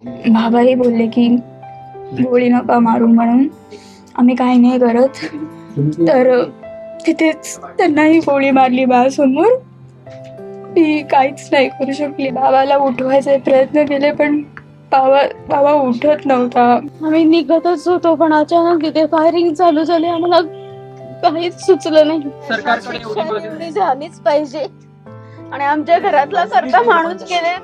बाबाही बोलले की गोळी नका मारू म्हणून. आम्ही काही नाही करत. तर तिथेच त्यांनाही गोळी मारली बाळासमोर. ती काहीच नाही करू शकली. बाबाला उठवायचे प्रयत्न केले पण बाबा उठत नव्हता. आम्ही निघतच होतो पण अचानक तिथे फायरिंग चालू झाली. आम्हाला काहीच सुचलं नाही. सरकारकडे झालीच पाहिजे आणि आमच्या घरातला सारखा माणूस गेले.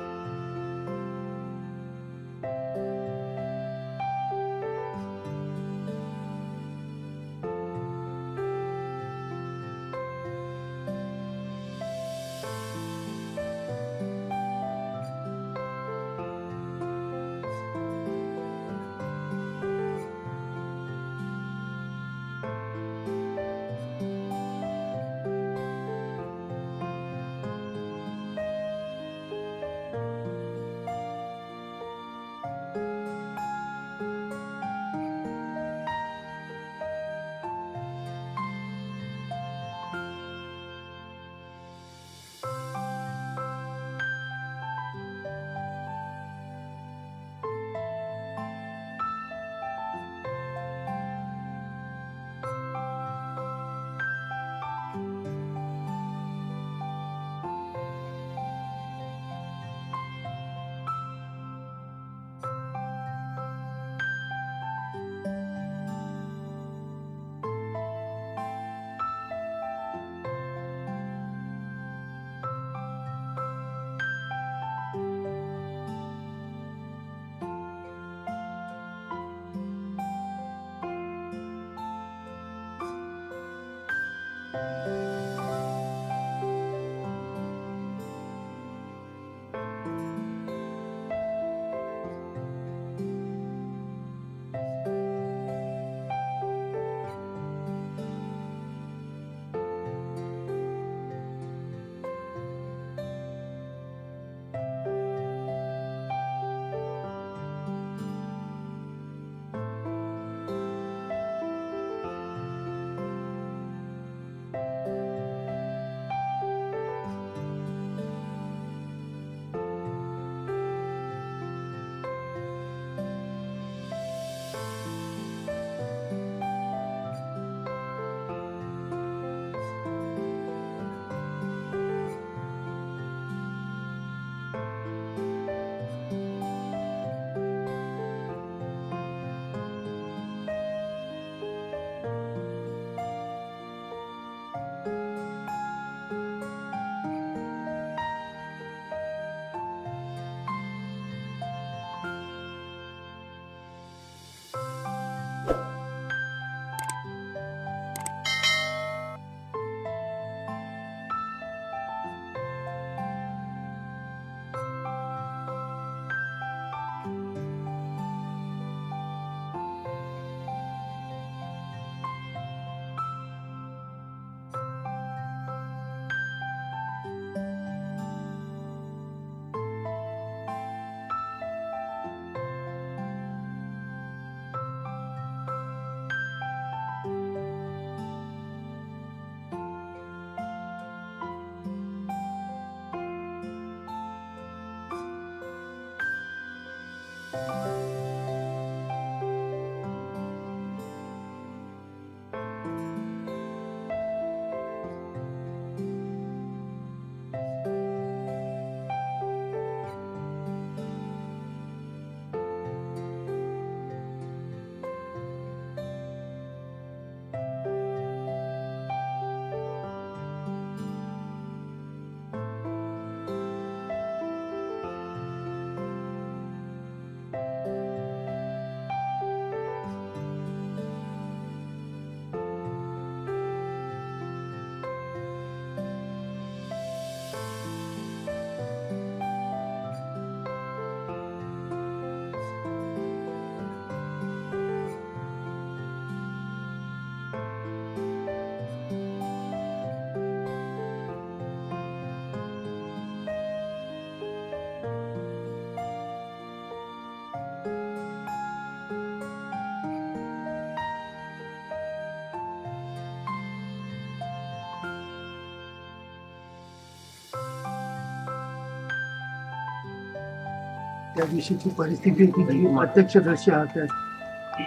त्या दिवशीची परिस्थिती होती, प्रत्यक्षदर्शी आहात.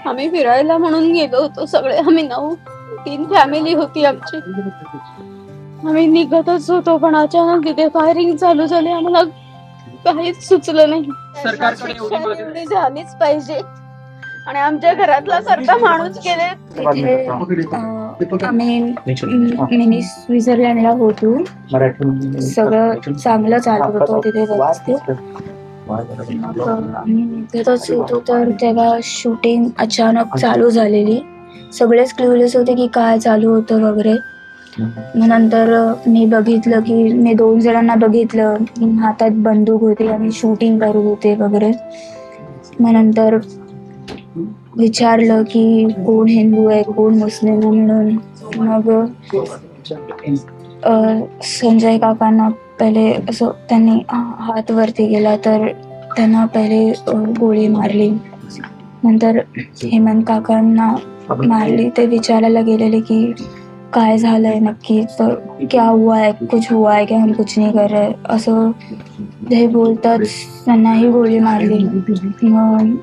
आम्ही फिरायला म्हणून गेलो होतो सगळे, आम्ही 3 फॅमिली होती आमची. आम्ही निघतच होतो पण अचानक तिथे फायरिंग चालू झाली. आम्हाला काहीच सुचलं नाही. सरकारकडे झालीच पाहिजे आणि आमच्या घरातला सारखा माणूस गेले. आम्ही मिनी स्वित्झर्लंडला होतो. सगळं चांगलं चालत होतं तिथे व्यवस्थित. मग आम्ही निघतच होतो तर तेव्हा शूटिंग अचानक चालू झालेली. सगळेच क्ल्यूलेस होते की काय चालू होतं वगैरे. मग नंतर मी बघितलं की मी 2 जणांना बघितलं, हातात बंदूक होती आणि शूटिंग करत होते वगैरे. मग नंतर विचारलं की कोण हिंदू आहे कोण मुस्लिम आहे म्हणून. मग संजय काकांना पहिले असं त्यांनी हात वरती गेला तर त्यांना पहिले गोळी मारली. नंतर हेमंत काकांना मारली. ते विचारायला गेलेले की काय झालंय नक्की, तर क्या हुआ है, कुछ हुआ है क्या, हम कुछ नहीं कर रहे असं ते बोलताच त्यांनाही गोळी मारली. मग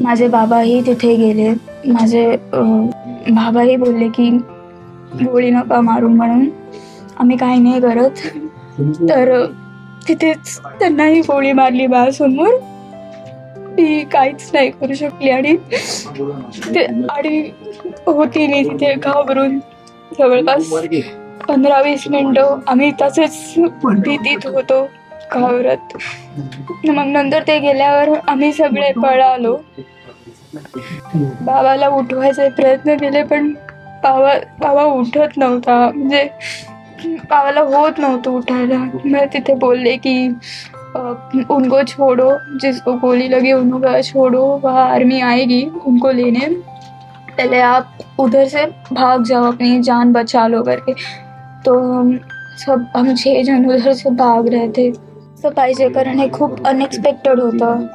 माझे बाबाही तिथे गेले. माझे बाबाही बोलले की गोळी नका मारू म्हणून, आम्ही काही नाही करत. तर तिथेच त्यांनाही गोळी मारली माझ्यासमोर. ती काहीच नाही करू शकली आणि होती मी तिथे घाबरून. जवळपास 15-20 मिनिटं आम्ही तसेच भीतीत होतो, घाबरत. मग नंतर ते गेल्यावर आम्ही सगळे पळालो. बाबाला उठवायचे प्रयत्न केले पण बाबा उठत नव्हता, म्हणजे बाबाला होत नव्हतं उठायला. मग तिथे बोलले की उनको छोड़ो, जिसको गोली लगी उनको छोड़ो, वहाँ आर्मी आएगी उनको लेने, पहले आप उधर से भाग जाओ, अपनी जान बचा लो करके. तो हम 6 जण उधर से भाग रहे थे. असं पाहिजे कारण हे खूप अनएक्सपेक्टेड होतं.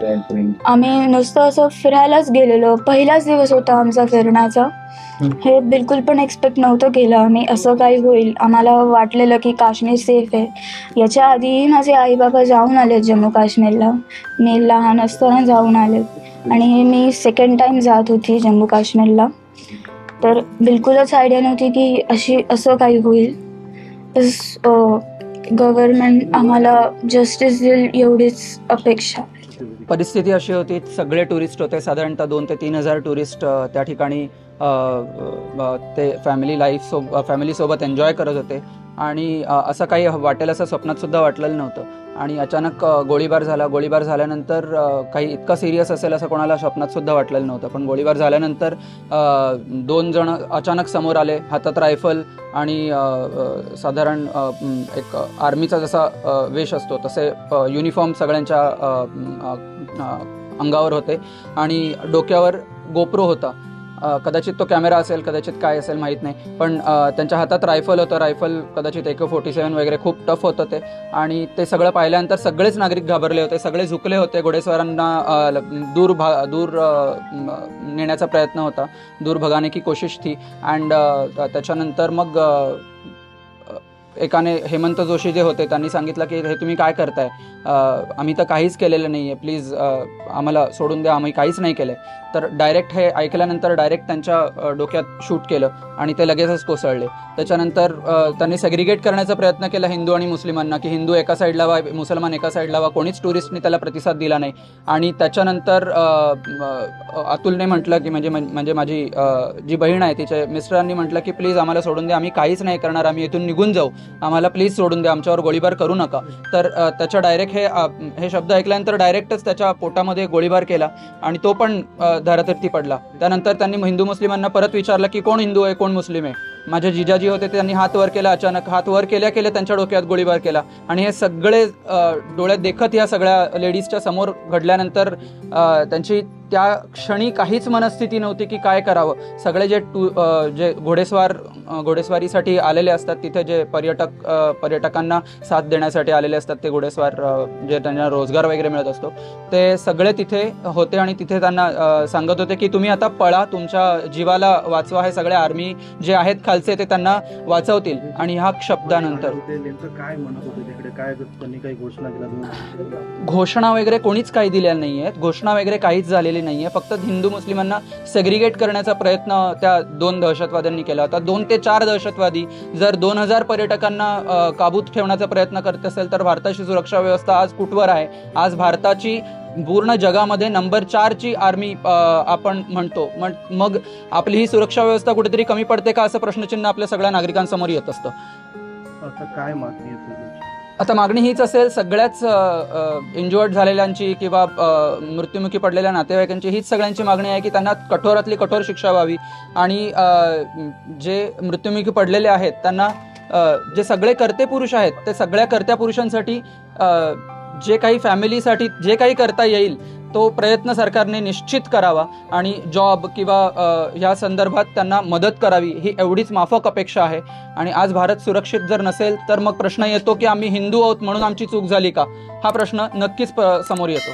आम्ही नुसतं असं फिरायलाच गेलेलो. पहिलाच दिवस होता आमचा फिरण्याचा. हे बिलकुल पण एक्सपेक्ट नव्हतं केलं आम्ही असं काही होईल. आम्हाला वाटलेलं की काश्मीर सेफ आहे. याच्या आधीही माझे आई बाबा जाऊन आले जम्मू काश्मीरला. मी लहान असताना जाऊन आले आणि मी 2nd टाईम जात होती जम्मू काश्मीरला. तर बिलकुलच आयडिया नव्हती की असं काही होईल. बस गव्हर्नमेंट आम्हाला जस्टिस देईल एवढीच अपेक्षा. परिस्थिती अशी होती, सगळे टुरिस्ट होते, साधारणतः 2 ते 3 हजार टुरिस्ट त्या ठिकाणी ते फॅमिलीसोबत एन्जॉय करत होते. आणि असं काही वाटेल असं स्वप्नातसुद्धा वाटलेलं नव्हतं. आणि अचानक गोळीबार झाला. गोळीबार झाल्यानंतर काही इतकं सिरियस असेल असं कोणाला स्वप्नातसुद्धा वाटलेलं नव्हतं. पण गोळीबार झाल्यानंतर 2 जण अचानक समोर आले, हातात रायफल आणि साधारण एक आर्मीचा जसा वेश असतो तसे युनिफॉर्म सगळ्यांच्या अंगावर होते आणि डोक्यावर गोप्रो होता. कदाचित तो कॅमेरा असेल, कदाचित काय असेल माहीत नाही, पण त्यांच्या हातात रायफल होतं. रायफल कदाचित AK-47 वगैरे खूप टफ होतं ते. आणि ते सगळं पाहिल्यानंतर सगळेच नागरिक घाबरले होते, सगळे झुकले होते. घोडेस्वारांना दूर नेण्याचा प्रयत्न होता, दूर भगाने की कोशिश थी. अँड त्याच्यानंतर मग एकाने, हेमंत जोशी जे होते, त्यांनी सांगितलं की हे तुम्ही काय करताय, आम्ही तर काहीच केलेलं नाही आहे, प्लीज आम्हाला सोडून द्या, आम्ही काहीच नाही केलं आहे. तर डायरेक्ट हे ऐकल्यानंतर डायरेक्ट त्यांच्या डोक्यात शूट केलं आणि ते लगेचच कोसळले. त्याच्यानंतर त्यांनी सेग्रिगेट करण्याचा प्रयत्न केला हिंदू आणि मुस्लिमांना, की हिंदू एका साईडला व्हा, मुसलमान एका साईडला व्हा. कोणीच टुरिस्टनी त्याला प्रतिसाद दिला नाही. आणि त्याच्यानंतर अतुलने म्हटलं की म्हणजे माझी जी बहीण आहे तिच्या मिस्टरांनी म्हटलं की प्लीज आम्हाला सोडून द्या, आम्ही काहीच नाही करणार, आम्ही इथून निघून जाऊ, आम्हाला प्लीज सोडून द्या, आमच्यावर गोळीबार करू नका. तर त्याच्या डायरेक्ट हे शब्द ऐकल्यानंतर डायरेक्टच त्याच्या पोटामध्ये गोळीबार केला आणि तो पण धरातीर्थी पडला. त्यानंतर त्यांनी हिंदू मुस्लिमांना परत विचारलं की कोण हिंदू आहे कोण मुस्लिम आहे. माझे जिजाजी होते, त्यांनी हात वर केला. अचानक हात वर केल्या त्यांच्या डोक्यात गोळीबार केला. आणि हे सगळे डोळ्यात देखत या सगळ्या लेडीजच्या समोर घडल्यानंतर त्यांची त्या क्षणी काहीच मनस्थिती नव्हती की काय करावं. सगळे जे घोडेस्वारीसाठी आलेले असतात, तिथे जे पर्यटकांना साथ देण्यासाठी आलेले असतात, ते घोडेस्वार जे त्यांना रोजगार वगैरे मिळत असतो, ते सगळे तिथे होते आणि तिथे त्यांना सांगत होते की तुम्ही आता पळा, तुमच्या जीवाला वाचवा, हे सगळे आर्मी जे आहेत खालचे ते त्यांना वाचवतील. आणि ह्या शब्दानंतर काय म्हणत होते तिकडे, काय त्यांनी काही घोषणा केल्या? घोषणा वगैरे कोणीच काही दिलेल्या नाही आहेत, घोषणा वगैरे काहीच झालेली नाही आहे. फक्त हिंदू मुस्लिमांना सेग्रिगेट करण्याचा प्रयत्न त्या 2 दहशतवाद्यांनी केला होता. 2 ते 4 दहशतवादी जर 2000 पर्यटकांना काबूत ठेवण्याचा प्रयत्न करत असेल तर भारताची सुरक्षा व्यवस्था आज कुठवर आहे? आज भारताची पूर्ण जगामध्ये नंबर 4ची आर्मी आपण म्हणतो, मग आपली ही सुरक्षा व्यवस्था कुठेतरी कमी पडते का, असं प्रश्नचिन्ह आपल्या सगळ्या नागरिकांसमोर येत असतं. आता काय मागणी आहे? आता मागणी हीच असेल, सगळ्याच इंज्युअर्ड झालेल्यांची किंवा मृत्युमुखी पडलेल्या नातेवाईकांची हीच सगळ्यांची मागणी आहे की त्यांना कठोरातली कठोर शिक्षा व्हावी. आणि जे मृत्युमुखी पडलेले आहेत त्यांना, जे सगळे कर्ते पुरुष आहेत, ते सगळ्या कर्त्या पुरुषांसाठी जे काही फॅमिलीसाठी जे काही करता येईल तो प्रयत्न सरकारने निश्चित करावा आणि जॉब किंवा ह्या संदर्भात त्यांना मदत करावी, ही एवढीच माफक अपेक्षा आहे. आणि आज भारत सुरक्षित जर नसेल तर मग प्रश्न येतो की आम्ही हिंदू आहोत म्हणून आमची चूक झाली का, हा प्रश्न नक्कीच समोर येतो.